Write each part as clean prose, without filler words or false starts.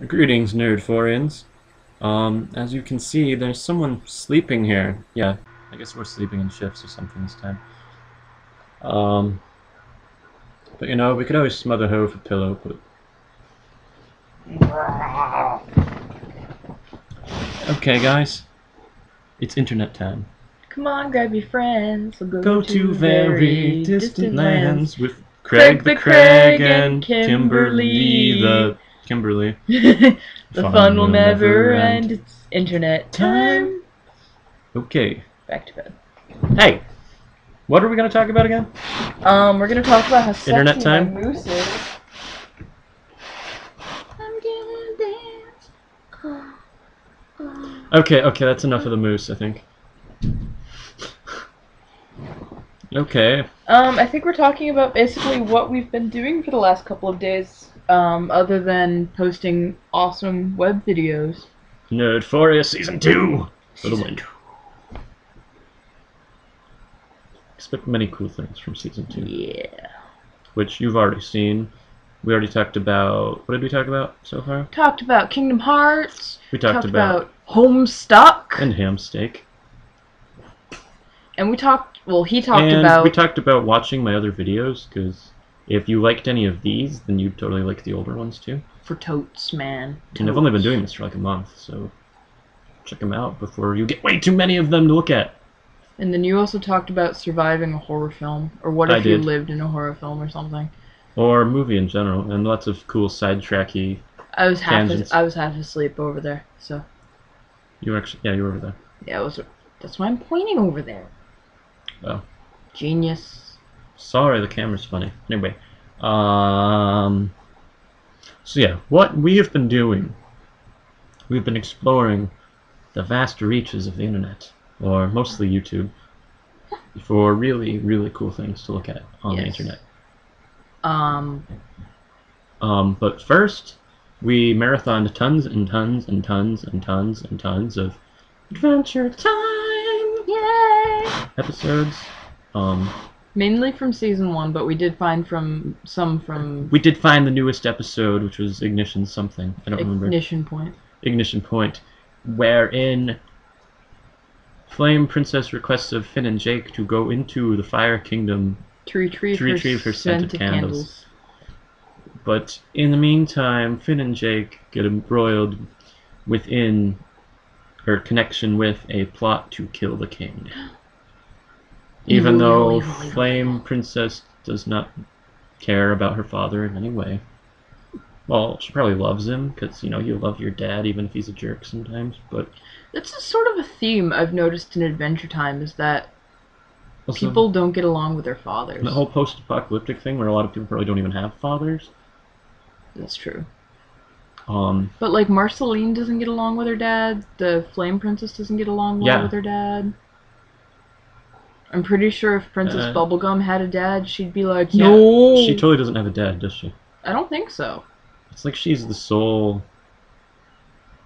Greetings, NERD4IAs. As you can see, there's someone sleeping here. Yeah, I guess we're sleeping in shifts or something this time. But you know, we could always smother her with a pillow, but... Okay, guys. It's internet time. Come on, grab your friends. We'll Go to very distant lands with Craig the Craig and Kimberly the Kimberly. The fun will never end. It's internet time. Okay. Back to bed. Hey! What are we going to talk about again? We're gonna talk about how sexy Internet time? my moose is. I'm gonna dance. Okay, that's enough of the moose, I think. Okay. I think we're talking about basically what we've been doing for the last couple of days, other than posting awesome web videos. NERD4IA Season 2! For the win. Expect many cool things from Season 2. Yeah. Which you've already seen. We already talked about... What did we talk about so far? Talked about Kingdom Hearts. We talked about Homestuck. And ham steak. And we talked... Well, he talked and about... we talked about watching my other videos, because if you liked any of these, then you'd totally like the older ones too. For totes, man. Totes. And I've only been doing this for like a month, so check them out before you get way too many of them to look at. And then you also talked about surviving a horror film, or what if you lived in a horror film or something. Or a movie in general, and lots of cool sidetracky tangents. I was half asleep over there, so. You were actually, yeah, you were over there. Yeah, that's why I'm pointing over there. Oh. Genius. Sorry, the camera's funny. Anyway, so yeah, what we have been doing, we've been exploring the vast reaches of the internet, or mostly YouTube, for really, really cool things to look at on the internet. But first, we marathoned tons and tons and tons and tons and tons of Adventure Time! Yay! Episodes. Mainly from Season 1, but we did find some from... We did find the newest episode, which was Ignition something. I don't remember. Ignition Point. Ignition Point, wherein Flame Princess requests of Finn and Jake to go into the Fire Kingdom to retrieve her scented candles. But in the meantime, Finn and Jake get embroiled within her connection with a plot to kill the king. Even though Flame Princess does not care about her father in any way. Well, she probably loves him, because, you know, you love your dad even if he's a jerk sometimes, but... That's a sort of a theme I've noticed in Adventure Time, is that people don't get along with their fathers. The whole post-apocalyptic thing, where a lot of people probably don't even have fathers. That's true. But, like, Marceline doesn't get along with her dad, the Flame Princess doesn't get along well with her dad. I'm pretty sure if Princess Bubblegum had a dad, she'd be like, no! She totally doesn't have a dad, does she? I don't think so. It's like she's the sole...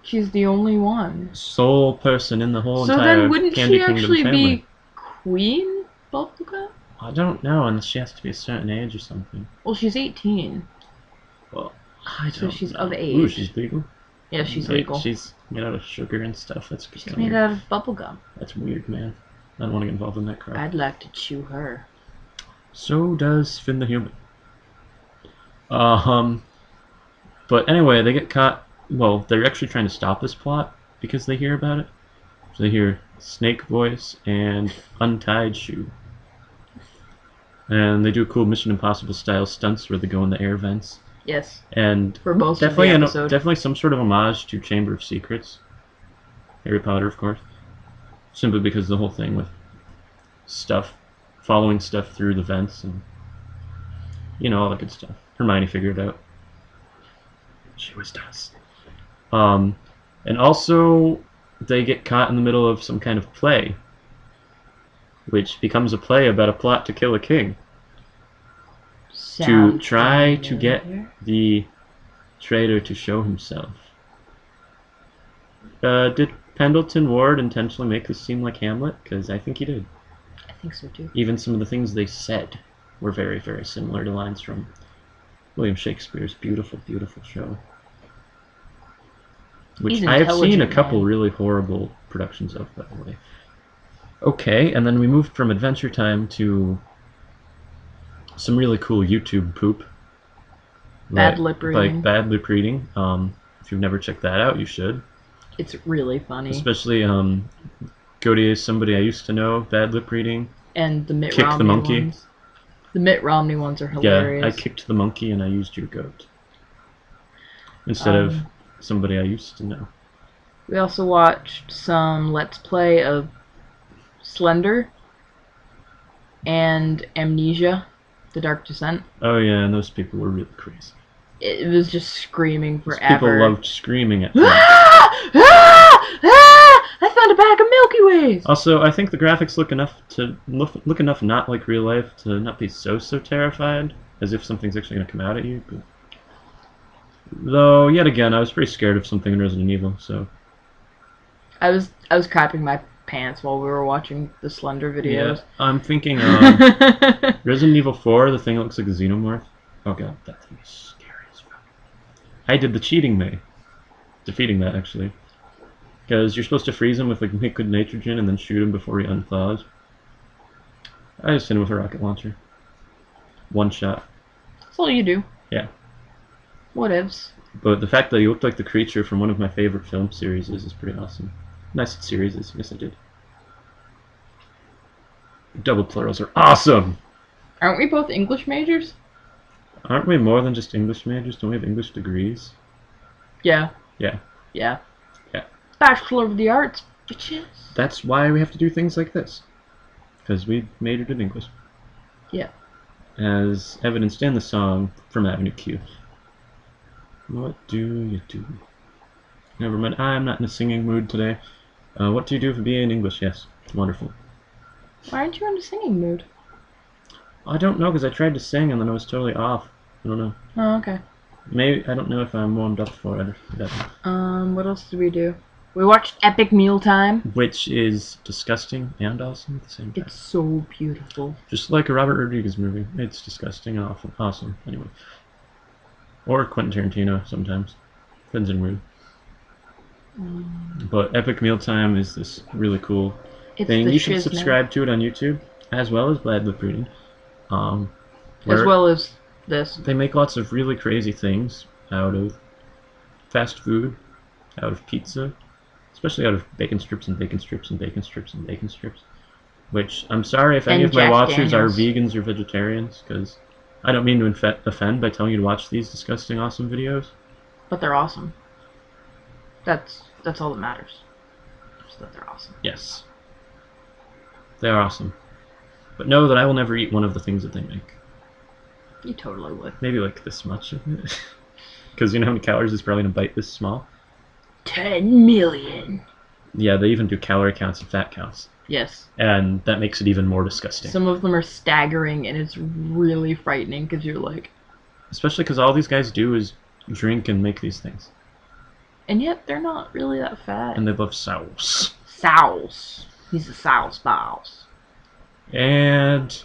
She's the only one. Sole person in the whole entire So then wouldn't Candy she Kingdom actually family. be Queen Bubblegum? I don't know, unless she has to be a certain age or something. Well, she's 18. Well, I don't So she's know. of age. Ooh, she's legal? Yeah, she's legal. She's made out of sugar and stuff. That's She's made out of bubblegum. That's weird, man. I don't want to get involved in that crap. I'd like to chew her. So does Finn the Human. But anyway, they get caught. Well, they're actually trying to stop this plot because they hear about it. So they hear Snake Voice and Untied Shoe. And they do cool Mission Impossible style stunts where they go in the air vents. Yes. And for most of the episode. Definitely some sort of homage to Chamber of Secrets. Harry Potter, of course. Simply because the whole thing with stuff, following stuff through the vents and, you know, all that good stuff. Hermione figured it out. She always does. And also, they get caught in the middle of some kind of play, which becomes a play about a plot to kill a king. To try to get the traitor to show himself. Did Pendleton Ward intentionally make this seem like Hamlet? Because I think he did. I think so too. Even some of the things they said were very, very similar to lines from William Shakespeare's beautiful, beautiful show. which I have seen a couple really horrible productions of, by the way. Okay, and then we moved from Adventure Time to some really cool YouTube poop. Bad lip reading. Like bad lip reading. If you've never checked that out, you should. It's really funny. Especially Cody is somebody I used to know. Bad lip reading. And the Mitt Romney ones. The Mitt Romney ones are hilarious. Yeah, I kicked the monkey and I used your goat instead of somebody I used to know. We also watched some Let's Play of Slender and Amnesia, The Dark Descent. Oh yeah, and those people were really crazy. It was just screaming forever. Those people loved screaming at things. I found a bag of Milky Ways! Also, I think the graphics look enough not like real life to not be so terrified, as if something's actually going to come out at you. But... Though, yet again, I was pretty scared of something in Resident Evil, so... I was crapping my pants while we were watching the Slender videos. Yeah, I'm thinking, Resident Evil 4, the thing looks like a xenomorph. Oh god, that thing is scary as fuck. I did the cheating May. Defeating that, actually. Because you're supposed to freeze him with like liquid nitrogen and then shoot him before he unthaws. I just hit him with a rocket launcher. One shot. That's all you do. Yeah. Whatevs. But the fact that he looked like the creature from one of my favorite film series is pretty awesome. Nice series, yes I did. Double plurals are awesome! Aren't we both English majors? Aren't we more than just English majors? Don't we have English degrees? Yeah. Yeah. Yeah. Yeah. Bachelor of the Arts, bitches. That's why we have to do things like this. Because we majored in English. Yeah. As evidenced in the song from Avenue Q. What do you do? Never mind, I'm not in a singing mood today. What do you do for being English? Yes, wonderful. Why aren't you in a singing mood? I don't know, because I tried to sing and then I was totally off. I don't know. Oh, okay. Maybe, I don't know if I'm warmed up for it. What else did we do? We watched Epic Mealtime. Which is disgusting and awesome at the same time. It's so beautiful. Just like a Robert Rodriguez movie. It's disgusting and awesome. Anyway. Or Quentin Tarantino sometimes. Depends on mood. But Epic Mealtime is this really cool thing. You should subscribe to it on YouTube, as well as Bad Lip Reading. As well as this. They make lots of really crazy things out of fast food, out of pizza, especially out of bacon strips and bacon strips and bacon strips and bacon strips. Which, I'm sorry if any of my watchers are vegans or vegetarians, because I don't mean to offend by telling you to watch these disgusting, awesome videos. But they're awesome. That's all that matters. Just that they're awesome. Yes. They are awesome. But know that I will never eat one of the things that they make. You totally would. Maybe like this much of it. Because you know how many calories is probably in a bite this small? 10 million. Yeah, they even do calorie counts and fat counts. Yes. And that makes it even more disgusting. Some of them are staggering, and it's really frightening, because you're like... Especially because all these guys do is drink and make these things. And yet, they're not really that fat. And they love sauce. Sauce. He's a sauce boss. And...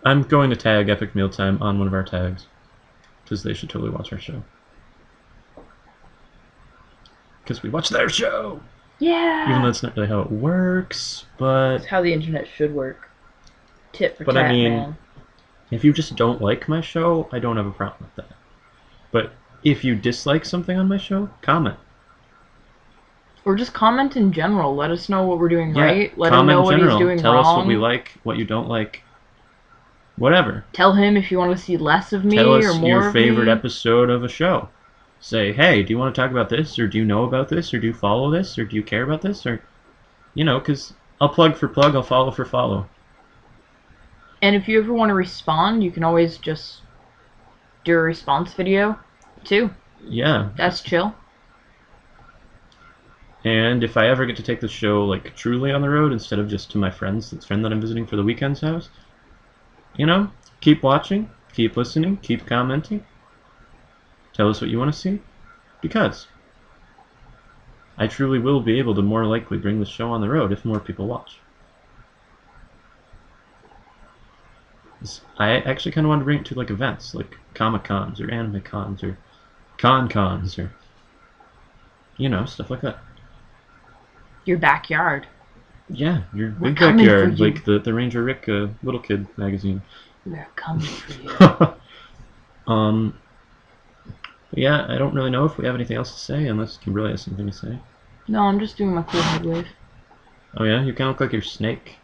I'm going to tag Epic Mealtime on one of our tags. Because they should totally watch our show. Because we watch their show! Yeah! Even though that's not really how it works, but... It's how the internet should work. Tit for tat, I mean, man. If you just don't like my show, I don't have a problem with that. But if you dislike something on my show, comment. Or just comment in general. Let us know what we're doing right. Let him know what he's doing Tell wrong. Tell us what we like, what you don't like. Whatever. Tell him if you want to see less of me or more of me. Tell us your favorite episode of a show. Say, hey, do you want to talk about this? Or do you know about this? Or do you follow this? Or do you care about this? Or, you know, because I'll plug for plug, I'll follow for follow. And if you ever want to respond, you can always just do a response video, too. Yeah. That's chill. And if I ever get to take the show, like, truly on the road, instead of just to my friend that I'm visiting for the weekend's house, you know, keep watching, keep listening, keep commenting. Tell us what you want to see, because I truly will be able to more likely bring the show on the road if more people watch. I actually kind of want to bring it to like events, like Comic-Cons or Anime Cons or Con-Cons or You know, stuff like that. Your backyard. Yeah, your We're big coming for backyard, you. like the Ranger Rick little kid magazine. We're coming for you. Yeah, I don't really know if we have anything else to say, unless Kimberly has something to say. No, I'm just doing my cool head wave. Oh yeah, you kind of look like your snake.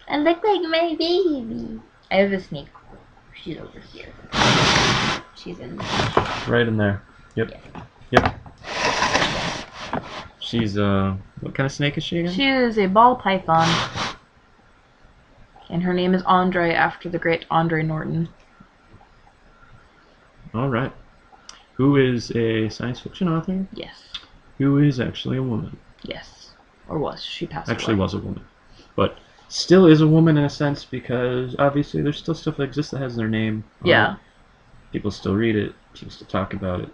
I look like my baby. I have a snake. She's over here. She's in there. Right in there. Yep. Yep. She's what kind of snake is she again? She is a ball python. And her name is Andre, after the great Andre Norton. Alright. Who is a science fiction author? Yes. Who is actually a woman. Yes. Or was. She passed Actually away. was a woman. But still is a woman in a sense, because obviously there's still stuff that exists that has their name. Yeah. People still read it. People still talk about it.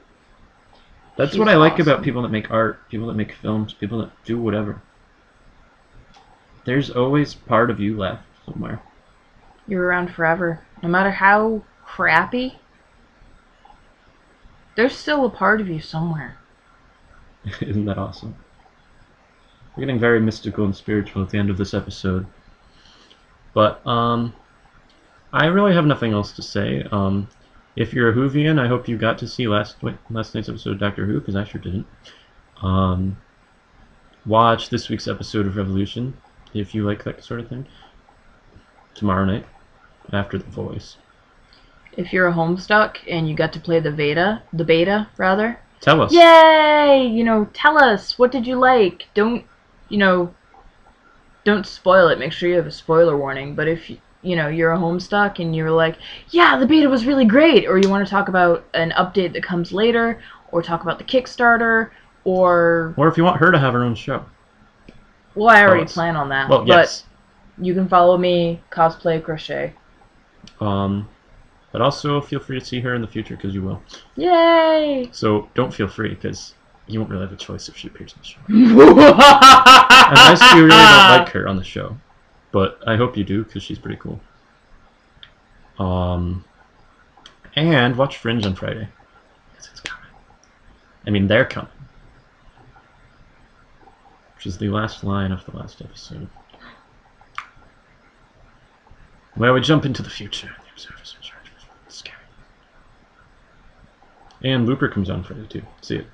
That's She's what I like awesome. about people that make art, people that make films, people that do whatever. There's always part of you left somewhere. You're around forever. No matter how crappy, there's still a part of you somewhere. Isn't that awesome? We're getting very mystical and spiritual at the end of this episode. But, I really have nothing else to say. If you're a Whovian, I hope you got to see last night's episode of Doctor Who, because I sure didn't. Watch this week's episode of Revolution, if you like that sort of thing. Tomorrow night, after The Voice. If you're a Homestuck and you got to play the beta, Tell us. Yay! You know, tell us, what did you like? Don't spoil it. Make sure you have a spoiler warning. But if you're a Homestuck and you're like, yeah, the beta was really great, or you want to talk about an update that comes later, or talk about the Kickstarter, or if you want her to have her own show. Well, I already plan on that. Well, yes. But you can follow me, Cosplay Crochet. But also feel free to see her in the future, because you will. Yay! So don't feel free, because you won't really have a choice if she appears on the show. Unless you really don't like her on the show. But I hope you do, because she's pretty cool. And watch Fringe on Friday. Because it's coming. I mean, they're coming. Which is the last line of the last episode. Where we jump into the future. The observers in charge. It's scary. And Looper comes on Friday too. See it.